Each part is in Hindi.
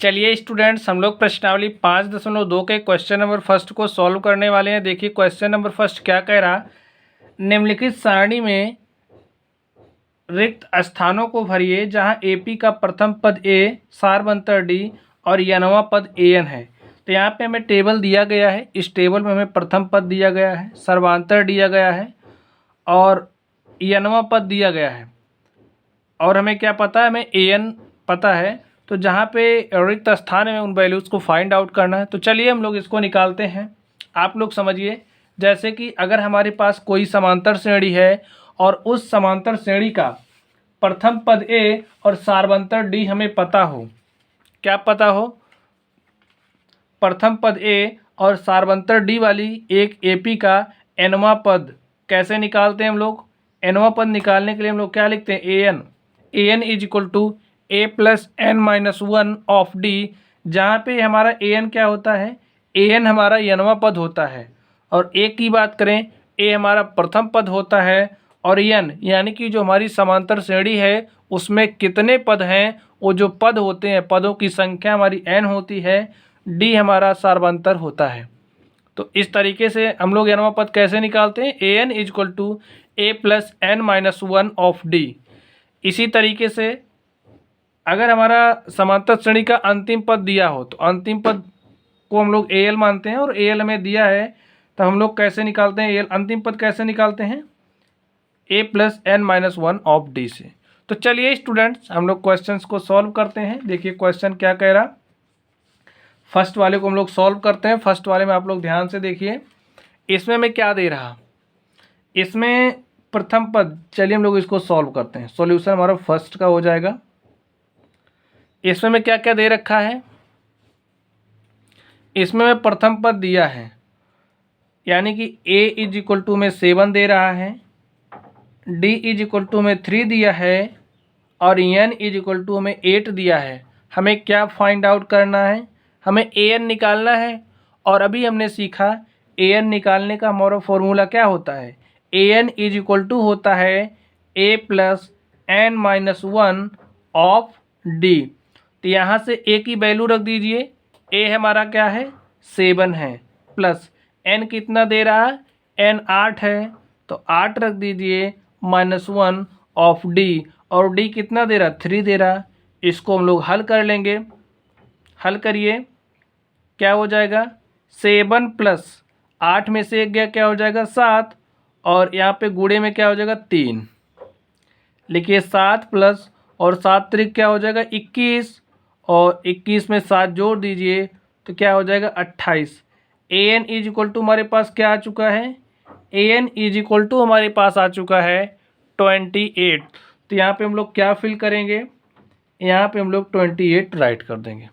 चलिए स्टूडेंट्स, हम लोग प्रश्नावली 5.2 के क्वेश्चन नंबर फर्स्ट को सॉल्व करने वाले हैं। देखिए क्वेश्चन नंबर फर्स्ट क्या कह रहा, निम्नलिखित सारणी में रिक्त स्थानों को भरिए जहां एपी का प्रथम पद ए, सारवंतर डी और यनवा पद एन है। तो यहाँ पे हमें टेबल दिया गया है, इस टेबल में हमें प्रथम पद दिया गया है, सर्वांतर दिया गया है और यनवा पद दिया गया है और हमें क्या पता है, हमें एन पता है। तो जहाँ पे रिक्त स्थान है उन वैल्यूज़ को फाइंड आउट करना है। तो चलिए हम लोग इसको निकालते हैं। आप लोग समझिए, जैसे कि अगर हमारे पास कोई समांतर श्रेणी है और उस समांतर श्रेणी का प्रथम पद ए और सारवंतर डी हमें पता हो, क्या पता हो, प्रथम पद ए और सारवंतर डी वाली एक एपी का एनवा पद कैसे निकालते हैं हम लोग। एनवा पद निकालने के लिए हम लोग क्या लिखते हैं, A N is equal to A plus N minus one of D. जहाँ पे हमारा ए एन क्या होता है, ए एन हमारा यनवा पद होता है और ए की बात करें, ए हमारा प्रथम पद होता है और एन यानी कि जो हमारी समांतर श्रेणी है उसमें कितने पद हैं, वो जो पद होते हैं पदों की संख्या हमारी एन होती है, डी हमारा सारवंतर होता है। तो इस तरीके से हम लोग यनवा पद कैसे निकालते हैं, A N is equal to A plus N minus one of D. इसी तरीके से अगर हमारा समांतर श्रेणी का अंतिम पद दिया हो तो अंतिम पद को हम लोग ए एल मानते हैं और ए एल हमें दिया है, तो हम लोग कैसे निकालते हैं, ए एल अंतिम पद कैसे निकालते हैं, A plus N minus one of D से। तो चलिए स्टूडेंट्स हम लोग क्वेश्चंस को सॉल्व करते हैं। देखिए क्वेश्चन क्या कह रहा, फर्स्ट वाले को हम लोग सॉल्व करते हैं। फर्स्ट वाले में आप लोग ध्यान से देखिए, इसमें मैं क्या दे रहा, इसमें प्रथम पद, चलिए हम लोग इसको सॉल्व करते हैं। सॉल्यूशन हमारा फर्स्ट का हो जाएगा। इसमें मैं क्या क्या दे रखा है, इसमें मैं प्रथम पद दिया है यानी कि ए इज इक्वल टू में 7 दे रहा है, डी इज इक्वल टू में 3 दिया है और एन इज इक्वल टू में 8 दिया है। हमें क्या फाइंड आउट करना है, हमें ए एन निकालना है। और अभी हमने सीखा ए एन निकालने का हमारा फॉर्मूला क्या होता है, A N is equal to होता है A plus N minus one of D. तो यहाँ से ए की वैल्यू रख दीजिए, ए हमारा क्या है 7 है, प्लस एन कितना दे रहा है, एन 8 है, तो 8 रख दीजिए माइनस वन ऑफ डी, और डी कितना दे रहा, 3 दे रहा। इसको हम लोग हल कर लेंगे। हल करिए, क्या हो जाएगा, 7 प्लस 8 में से एक गया क्या हो जाएगा 7, और यहाँ पे गुणे में क्या हो जाएगा 3। लिखिए 7 प्लस और 7 त्रिक क्या हो जाएगा 21, और 21 में 7 जोड़ दीजिए तो क्या हो जाएगा 28। ए एन इज इक्वल टू हमारे पास क्या आ चुका है, A N is equal to हमारे पास आ चुका है 28। तो यहाँ पे हम लोग क्या फिल करेंगे, यहाँ पे हम लोग 28 राइट कर देंगे,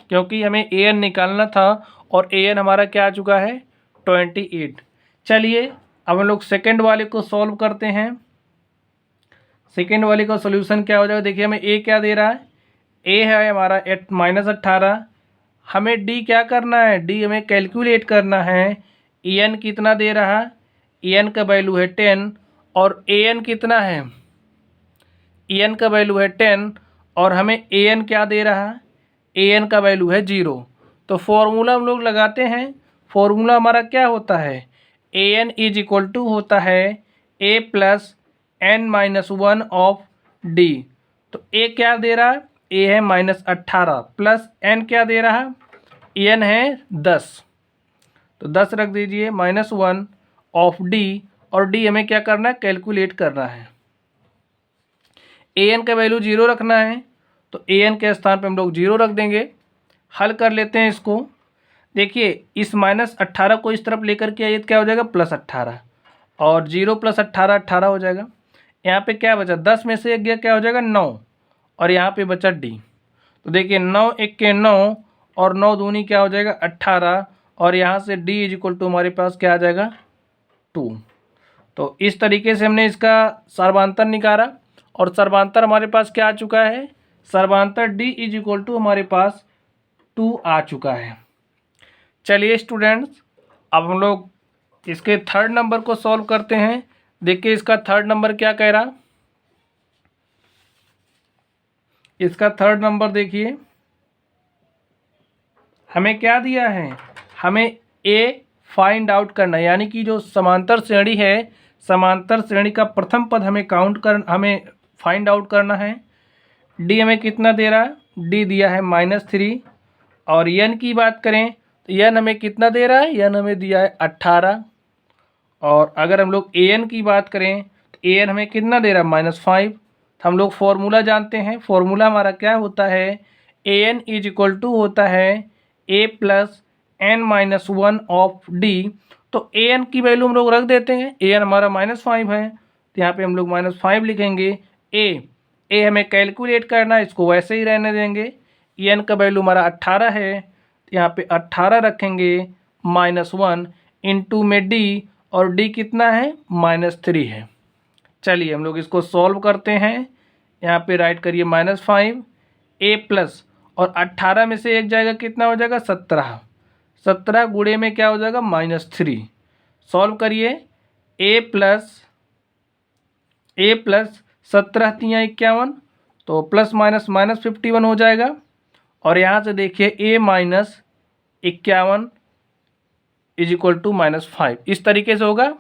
क्योंकि हमें ए एन निकालना था और ए एन हमारा क्या आ चुका है 28। चलिए अब हम लोग सेकेंड वाले को सॉल्व करते हैं। सेकेंड वाले का सोल्यूशन क्या हो जाएगा, देखिए हमें ए क्या दे रहा है, ए है हमारा -18। हमें डी क्या करना है, डी हमें कैलकुलेट करना है। ई एन कितना दे रहा, ई एन का वैल्यू है 10 और ए एन कितना है, ई एन का वैल्यू है 10 और हमें ए एन क्या दे रहा, ए एन का वैल्यू है 0। तो फॉर्मूला हम लोग लगाते हैं। फॉर्मूला हमारा क्या होता है, A N is equal to होता है A plus N minus one of D. तो ए क्या दे रहा, ए है -18 प्लस एन क्या दे रहा, एन है 10, तो 10 रख दीजिए -1 ऑफ डी, और डी हमें क्या करना है, कैलकुलेट करना है। ए एन का वैल्यू 0 रखना है, तो ए एन के स्थान पे हम लोग 0 रख देंगे। हल कर लेते हैं इसको। देखिए इस -18 को इस तरफ लेकर के आइए तो क्या हो जाएगा +18, और 0 + 18 18 हो जाएगा। यहाँ पे क्या बचा, 10 में से एक गया क्या हो जाएगा 9, और यहाँ पे बचा डी। तो देखिए 9 1 के 9 और 9 दूनी क्या हो जाएगा 18, और यहाँ से डी इज इक्वल टू हमारे पास क्या आ जाएगा 2। तो इस तरीके से हमने इसका सर्वांतर निकाला, और सर्वांतर हमारे पास क्या आ चुका है, सर्वांतर डी इज इक्वल टू हमारे पास 2 आ चुका है। चलिए स्टूडेंट्स अब हम लोग इसके थर्ड नंबर को सॉल्व करते हैं। देखिए इसका थर्ड नंबर क्या कह रहा, इसका थर्ड नंबर देखिए हमें क्या दिया है, हमें ए फाइंड आउट करना है, यानी कि जो समांतर श्रेणी है, समांतर श्रेणी का प्रथम पद हमें फाइंड आउट करना है। डी हमें कितना दे रहा है, डी दिया है -3। और एन की बात करें तो एन हमें कितना दे रहा है, एन हमें दिया है 18। और अगर हम लोग ए एन की बात करें तो ए एन हमें कितना दे रहा है -5। तो हम लोग फॉर्मूला जानते हैं, फॉर्मूला हमारा क्या होता है, A N is equal to होता है A plus n-1 of D. तो ए एन की वैल्यू हम लोग रख देते हैं, ए एन हमारा -5 है तो यहाँ पे हम लोग -5 लिखेंगे। ए हमें कैलकुलेट करना है, इसको वैसे ही रहने देंगे। एन का वैल्यू हमारा 18 है तो यहाँ पे 18 रखेंगे -1 इंटू में डी, और डी कितना है -3 है। चलिए हम लोग इसको सॉल्व करते हैं। यहाँ पे राइट करिए -5 ए प्लस, और 18 में से एक जाएगा कितना हो जाएगा 17, 17 गुणे में क्या हो जाएगा -3। सॉल्व करिए, ए प्लस 17 तियाँ 51, तो प्लस माइनस -51 हो जाएगा। और यहाँ से देखिए a minus 51 is equal to -5, इस तरीके से होगा।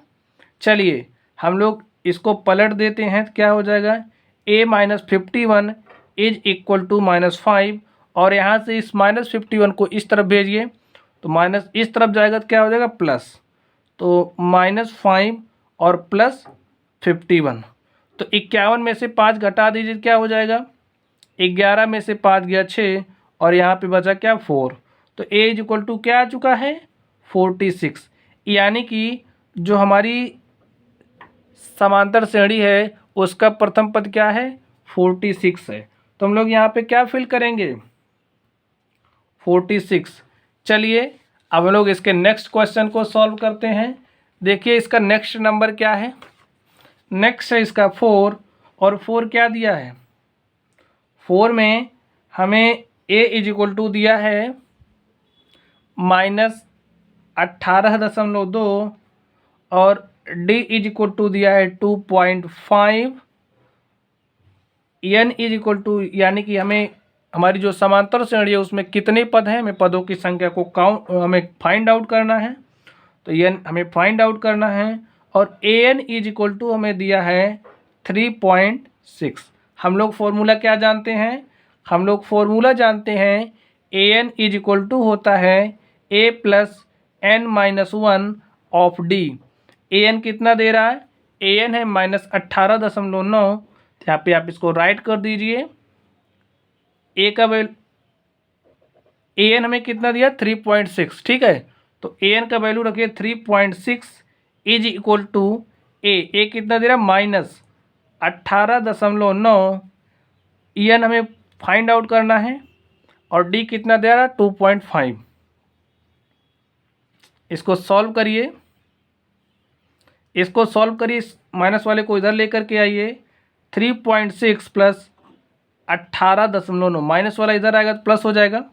चलिए हम लोग इसको पलट देते हैं तो क्या हो जाएगा, a minus 51 is equal to -5, और यहाँ से इस -51 को इस तरफ भेजिए तो माइनस इस तरफ जाएगा तो क्या हो जाएगा प्लस, तो -5 और प्लस 51। तो 51 में से 5 घटा दीजिए, क्या हो जाएगा 11 में से 5 गया 6, और यहाँ पे बचा क्या 4। तो a इज इक्वल टू क्या आ चुका है 46, यानी कि जो हमारी समांतर श्रेणी है उसका प्रथम पद क्या है 46 है। तो हम लोग यहाँ पे क्या फिल करेंगे 46। चलिए अब हम लोग इसके नेक्स्ट क्वेश्चन को सॉल्व करते हैं। देखिए इसका नेक्स्ट नंबर क्या है, नेक्स्ट है इसका 4, और 4 क्या दिया है, 4 में हमें a इज इक्वल टू दिया है -18.2, और d इज इक्वल टू दिया है 2.5, n इज इक्वल टू, यानी कि हमारी जो समांतर श्रेणी है उसमें कितने पद हैं, हमें पदों की संख्या को हमें फाइंड आउट करना है। तो n हमें फाइंड आउट करना है, और an इज इक्वल टू हमें दिया है 3.6। हम लोग फॉर्मूला क्या जानते हैं, हम लोग फॉर्मूला जानते हैं an इज इक्वल टू होता है a plus n-1 of D. an कितना दे रहा है, an है -18.9, तो यहाँ पे आप इसको राइट कर दीजिए। ए का वैल्यू, an हमें कितना दिया 3.6, ठीक है। तो an का वैल्यू रखिए 3.6 इज इक्वल टू ए कितना दे रहा -18.9, en हमें फाइंड आउट करना है, और d कितना दे रहा 2.5। इसको सॉल्व करिए, इसको सॉल्व करिए, माइनस वाले को इधर लेकर के आइए। 3.6 प्लस 18.9, माइनस वाला इधर आएगा तो प्लस हो जाएगा।